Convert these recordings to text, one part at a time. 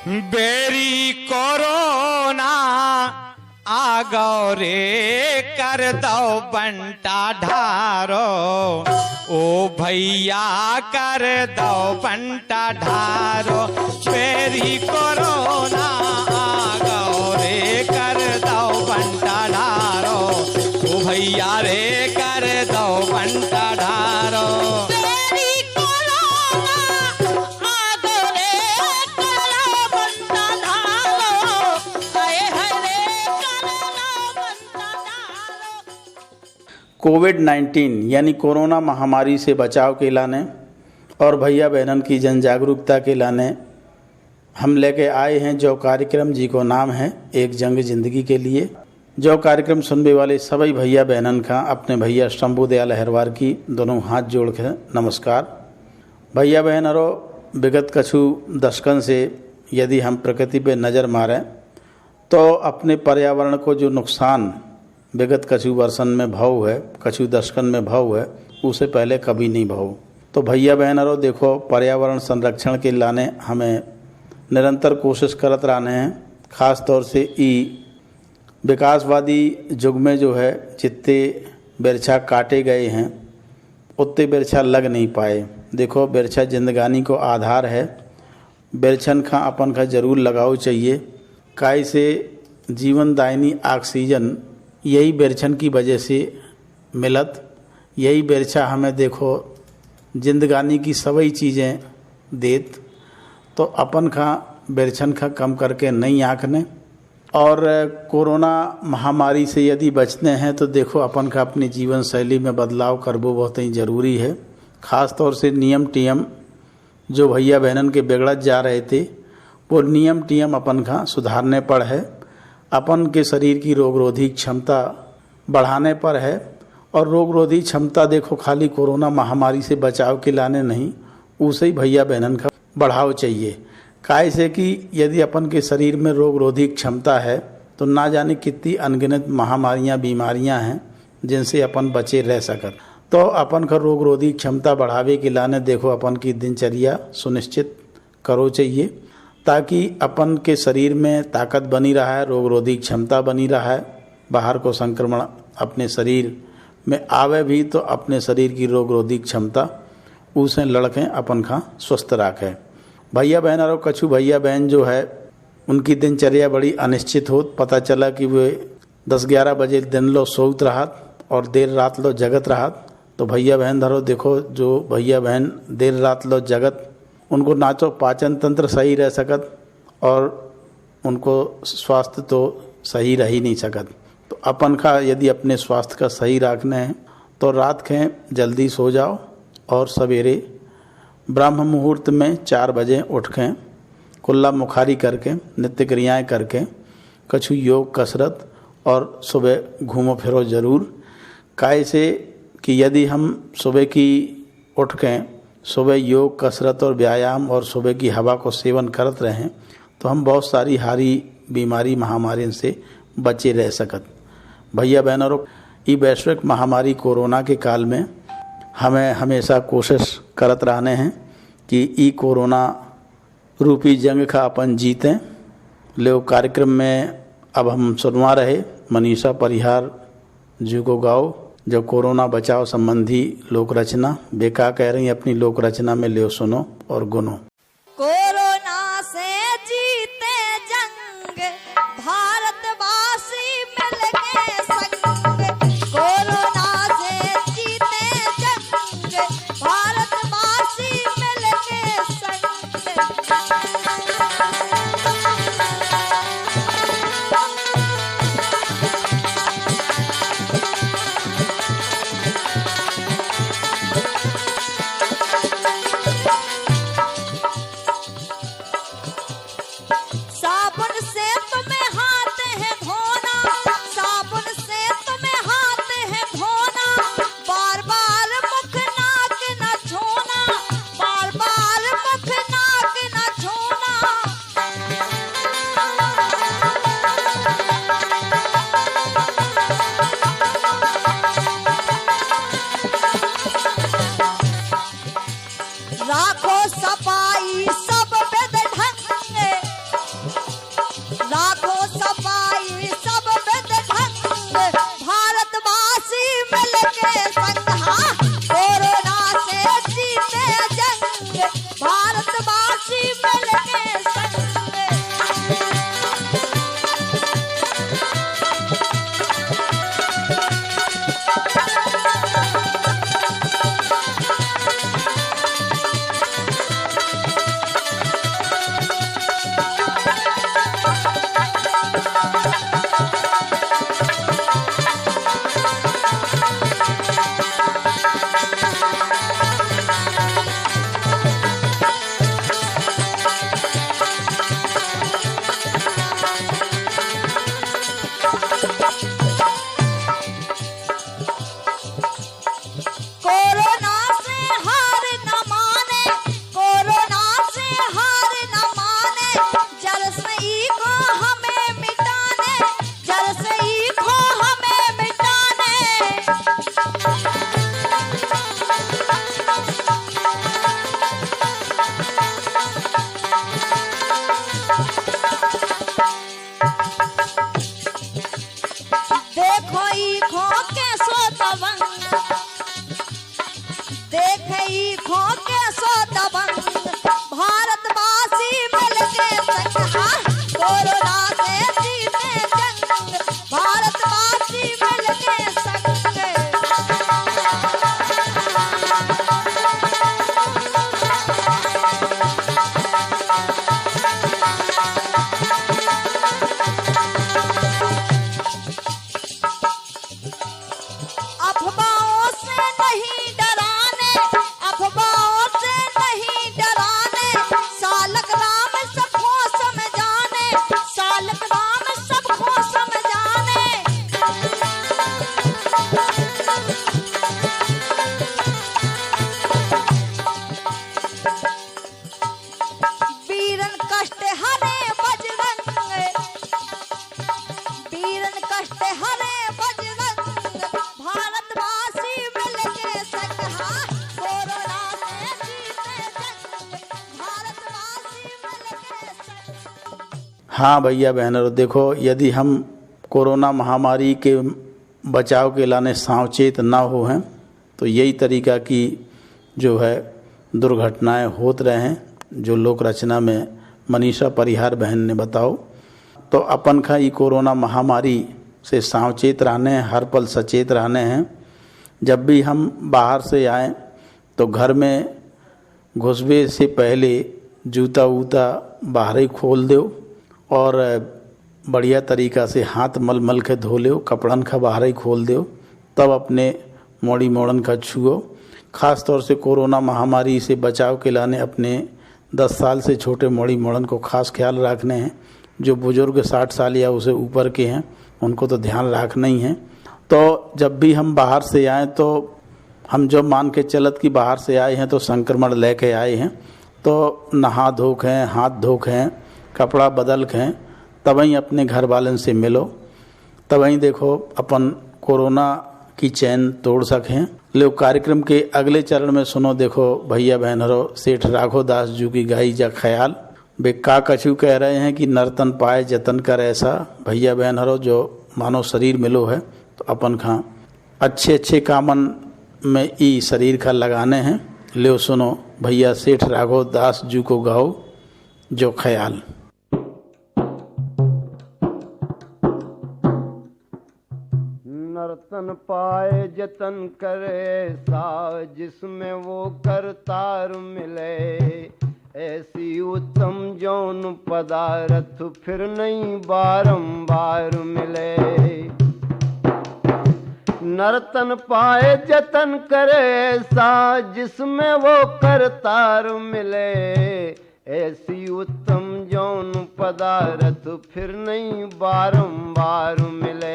Berry corona आ गौ रे कर दो बंटा ढारो, ओ भैया कर दो बंटा ढारो। बेरी कोरोना आ गौ रे कर दो बंटा ढारो, ओ भैया रे कर दो बंटा ढारो। कोविड-19 यानी कोरोना महामारी से बचाव के लाने और भैया बहनन की जन जागरूकता के लाने हम लेके आए हैं जो कार्यक्रम जी को नाम है एक जंग जिंदगी के लिए। जो कार्यक्रम सुनने वाले सभी भैया बहनन का अपने भैया शंभू दयाल अहिरवार की दोनों हाथ जोड़ के नमस्कार। भैया बहनों, विगत कछु दशकन से यदि हम प्रकृति पे नज़र मारें तो अपने पर्यावरण को जो नुकसान विगत कछु वर्षन में भाव है, कछु दशकन में भाव है, उसे पहले कभी नहीं भाव। तो भैया बहनों देखो, पर्यावरण संरक्षण के लाने हमें निरंतर कोशिश करत रहने हैं। ख़ास तौर से ई विकासवादी युग में जो है जितने बिरछा काटे गए हैं उतने बिरछा लग नहीं पाए। देखो, बिरछा जिंदगानी को आधार है, बिरछन का अपन का जरूर लगाव चाहिए। काय से जीवनदायिनी ऑक्सीजन यही बिरछन की वजह से मिलत, यही बिरछा हमें देखो जिंदगानी की सभी चीज़ें देत। तो अपन का बिरछन का कम करके नहीं आंकने और कोरोना महामारी से यदि बचने हैं तो देखो अपन का अपनी जीवन शैली में बदलाव करबो बहुत ही ज़रूरी है। ख़ास तौर से नियम टियम जो भैया बहनन के बिगड़त जा रहे थे वो नियम टियम अपन का सुधारने पर है, अपन के शरीर की रोगरोधी क्षमता बढ़ाने पर है। और रोगरोधी क्षमता देखो खाली कोरोना महामारी से बचाव के लाने नहीं, उसे ही भैया बहनन का बढ़ाव चाहिए। काय से कि यदि अपन के शरीर में रोगरोधी क्षमता है तो ना जाने कितनी अनगिनत महामारियां बीमारियां हैं जिनसे अपन बचे रह सकत। तो अपन का रोगरोधी क्षमता बढ़ावे के लाने देखो अपन की दिनचर्या सुनिश्चित करो चाहिए ताकि अपन के शरीर में ताकत बनी रहा है, रोगरोधी क्षमता बनी रहा है। बाहर को संक्रमण अपने शरीर में आवे भी तो अपने शरीर की रोगरोधी क्षमता उसे लड़के अपन का स्वस्थ रखे। भैया बहन और कछु भैया बहन जो है उनकी दिनचर्या बड़ी अनिश्चित हो। पता चला कि वे 10-11 बजे दिन लो सोत राहत और देर रात लो जगत राहत। तो भैया बहन धरो देखो, जो भैया बहन देर रात लो जगत उनको ना तो पाचन तंत्र सही रह सकत और उनको स्वास्थ्य तो सही रह ही नहीं सकत। तो अपन का यदि अपने स्वास्थ्य का सही रखना है तो रात के जल्दी सो जाओ और सवेरे ब्रह्म मुहूर्त में 4 बजे उठ के कुल्ला मुखारी करके नित्य क्रियाएँ करके कछु योग कसरत और सुबह घूमो फिरो ज़रूर। काय से कि यदि हम सुबह की उठ के सुबह योग कसरत और व्यायाम और सुबह की हवा को सेवन करते रहें तो हम बहुत सारी हारी बीमारी महामारी से बचे रह सकत। भैया बहनों, ये वैश्विक महामारी कोरोना के काल में हमें हमेशा कोशिश करत रहने हैं कि ई कोरोना रूपी जंग का अपन जीतें। ले कार्यक्रम में अब हम सुनवा रहे मनीषा परिहार जी को गाओ जो कोरोना बचाव संबंधी लोक रचना बेका कह रही अपनी लोक रचना में ले सुनो और गुनो। कोरोना से जीते जंग भारतवासी मिलके संग, कोरोना से जीते जंग भारतवासी मिलके संग। राखो सफाई सब विध ढंग, ई खो के सो दबंग भारतवासी मिलके संग हाँ कोरोना से जीते जंग भारतवासी मिलके संग अफवाहों से नहीं डराने अफवाहों से नहीं डराने सालक राम सबको समझाने सालक राम सबको समझाने वीरन कष्ट हरे बजरंग वीरन कष्ट हरे बजरंग भारतवासी मिलके संग हाँ कोरोना से जीते जंग भारतवासी मिलके संग हाँ भैया बहनों, देखो यदि हम कोरोना महामारी के बचाव के लाने सावचेत ना हो हैं तो यही तरीका की जो है दुर्घटनाएं होत रहे हैं, जो लोक रचना में मनीषा परिहार बहन ने बताओ। तो अपन का ये कोरोना महामारी से सावचेत रहने हैं, हर पल सचेत रहने हैं। जब भी हम बाहर से आएँ तो घर में घुसबे से पहले जूता वूता बाहर ही खोल दो और बढ़िया तरीका से हाथ मल मल के धो लो, कपड़न का बाहर ही खोल दो, तब अपने मोड़ी मोड़न का छुओ। ख़ास तौर से कोरोना महामारी से बचाव के लाने अपने 10 साल से छोटे मोड़ी मोड़न को खास ख्याल रखने हैं। जो बुजुर्ग 60 साल या उसे ऊपर के हैं उनको तो ध्यान रखना ही है। तो जब भी हम बाहर से आएँ तो हम जो मान के चलत कि बाहर से आए हैं तो संक्रमण लेके आए हैं, तो नहा धो के हाथ धो के कपड़ा बदल के तब ही अपने घर वालन से मिलो, तब ही देखो अपन कोरोना की चैन तोड़ सकें। लोग कार्यक्रम के अगले चरण में सुनो, देखो भैया बहनों सेठ राघो दास जी की गाई जा ख्याल। वे का कछु कह रहे हैं कि नर्तन पाए जतन कर ऐसा। भैया बहनों जो मानव शरीर मिलो है तो अपन का अच्छे अच्छे कामन में ई शरीर का लगाने हैं। ले सुनो भैया सेठ राघो दास जी को गाओ जो ख्याल। नर्तन पाए जतन करे सा जिसमें वो करतार मिले, ऐसी उत्तम जौन पदार्थ फिर नहीं बारंबार मिले। नर्तन पाए जतन करे सा जिसमें वो करतार मिले, ऐसी उत्तम जौन पदार्थ फिर नहीं बारंबार मिले।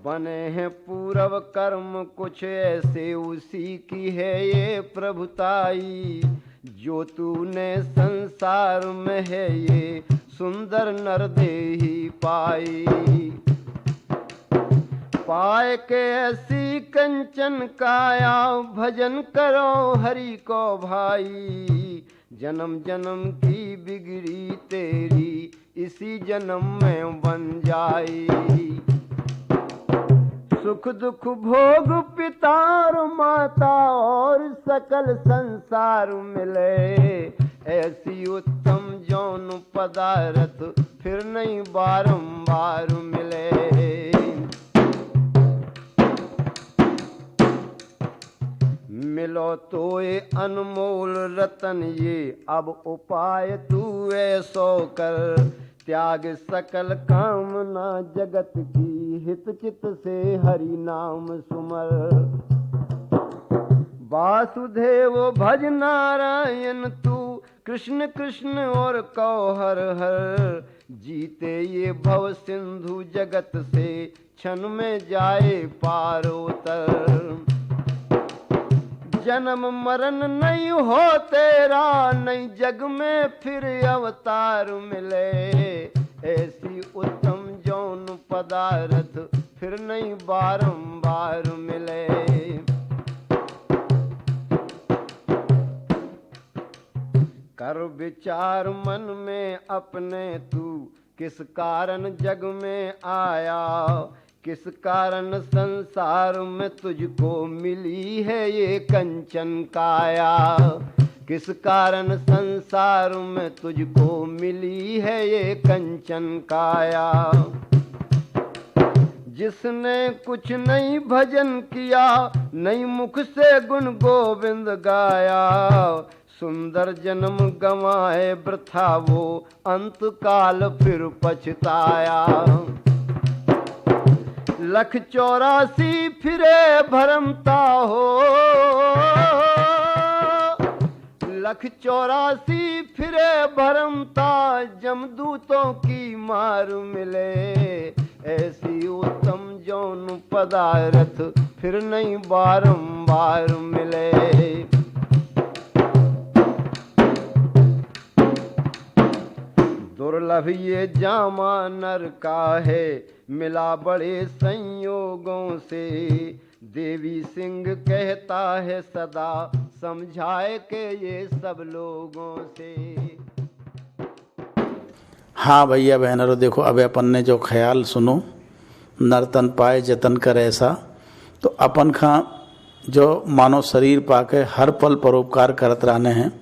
बने हैं पूर्व कर्म कुछ ऐसे उसी की है ये प्रभुताई, जो तूने संसार में है ये सुंदर नरदेही पाई। पाए के ऐसी कंचन काया भजन करो हरि को भाई, जन्म जन्म की बिगड़ी तेरी इसी जन्म में बन जाई। सुख दुख भोग पिता और माता और सकल संसार मिले, ऐसी उत्तम जौन पदार्थ फिर नहीं बारंबार मिले। मिलो तो ये अनमोल रतन ये अब उपाय तू ऐसो कर, त्याग सकल कामना जगत की हित चित से हरि नाम सुमर। वासुदेव भज नारायण तू कृष्ण कृष्ण और कहो हर हर, जीते ये भव सिंधु जगत से क्षण में जाए पार उतर। जन्म मरण नहीं हो तेरा नहीं जग में फिर अवतार मिले, ऐसी उत्तम जौन पदार्थ फिर नहीं बारंबार मिले। कर विचार मन में अपने तू किस कारण जग में आया, किस कारण संसार में तुझको मिली है ये कंचन काया, किस कारण संसार में तुझको मिली है ये कंचन काया। जिसने कुछ नहीं भजन किया, नहीं मुख से गुण गोविंद गाया, सुंदर जन्म गंवाए वृथा वो अंत काल फिर पछताया। 184 फिरे भरमता हो, 184 फिरे भरमता, जमदूतों की मार मिले, ऐसी उत्तम जौन पदार्थ फिर नहीं बारंबार मिले। दुर्लभ ये जामा नर का है, मिला बड़े संयोगों से, देवी सिंह कहता है सदा, समझाए के ये सब लोगों से। हाँ भैया बहनों, देखो अब अपन ने जो ख्याल सुनो, नर्तन पाए जतन कर ऐसा, तो अपन खा जो मानव शरीर पाके हर पल परोपकार करत रहने हैं।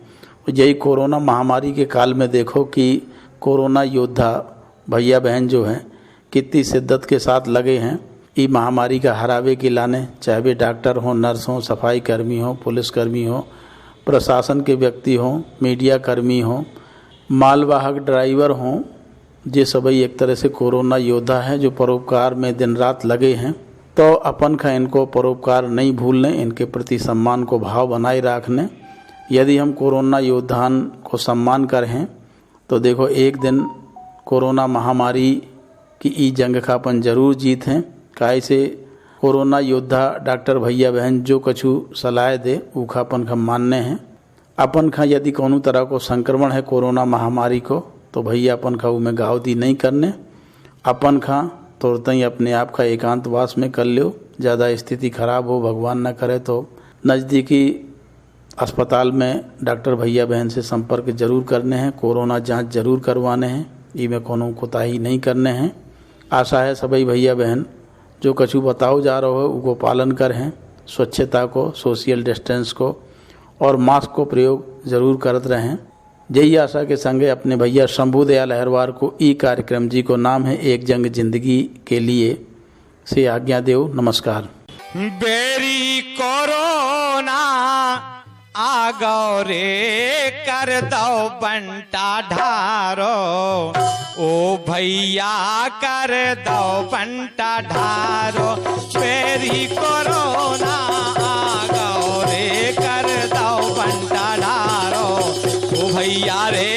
यही कोरोना महामारी के काल में देखो कि कोरोना योद्धा भैया बहन जो हैं कितनी शिद्दत के साथ लगे हैं ई महामारी का हरावे के लाने, चाहे वे डॉक्टर हों, नर्स हों, सफाई कर्मी हों, पुलिसकर्मी हों, प्रशासन के व्यक्ति हों, मीडिया कर्मी हों, मालवाहक ड्राइवर हों, ये सभी एक तरह से कोरोना योद्धा हैं जो परोपकार में दिन रात लगे हैं। तो अपन का इनको परोपकार नहीं भूलने, इनके प्रति सम्मान को भाव बनाए रखने। यदि हम कोरोना योद्धान को सम्मान करें तो देखो एक दिन कोरोना महामारी की ई जंग का अपन जरूर जीत हैं। काहे से कोरोना योद्धा डॉक्टर भैया बहन जो कछु सलाह दे ऊखा अपन का मानने हैं। अपन का यदि कोनो तरह को संक्रमण है कोरोना महामारी को, तो भैया अपन का में गावदी नहीं करने, अपन का तुरंत ही अपने आप का एकांतवास में कर लो। ज़्यादा स्थिति खराब हो, भगवान न करे, तो नज़दीकी अस्पताल में डॉक्टर भैया बहन से संपर्क जरूर करने हैं, कोरोना जांच जरूर करवाने हैं, ई में कोनो कोताही नहीं करने हैं। आशा है सभी भैया बहन जो कछु बताओ जा रहा हो उसको पालन करें, स्वच्छता को, सोशल डिस्टेंस को और मास्क को प्रयोग जरूर करते रहें। यही आशा के संगे अपने भैया शंभू दयाल अहरवार को ई कार्यक्रम जी को नाम है एक जंग जिंदगी के लिए से आज्ञा देव। नमस्कार। बेरी कोरोना आ गौ रे कर दो बंटा ढारो, ओ भैया कर दो बंटा ढारो। बेरी कोरोना आ गौ रे कर दो बंटा ढारो, ओ भैया रे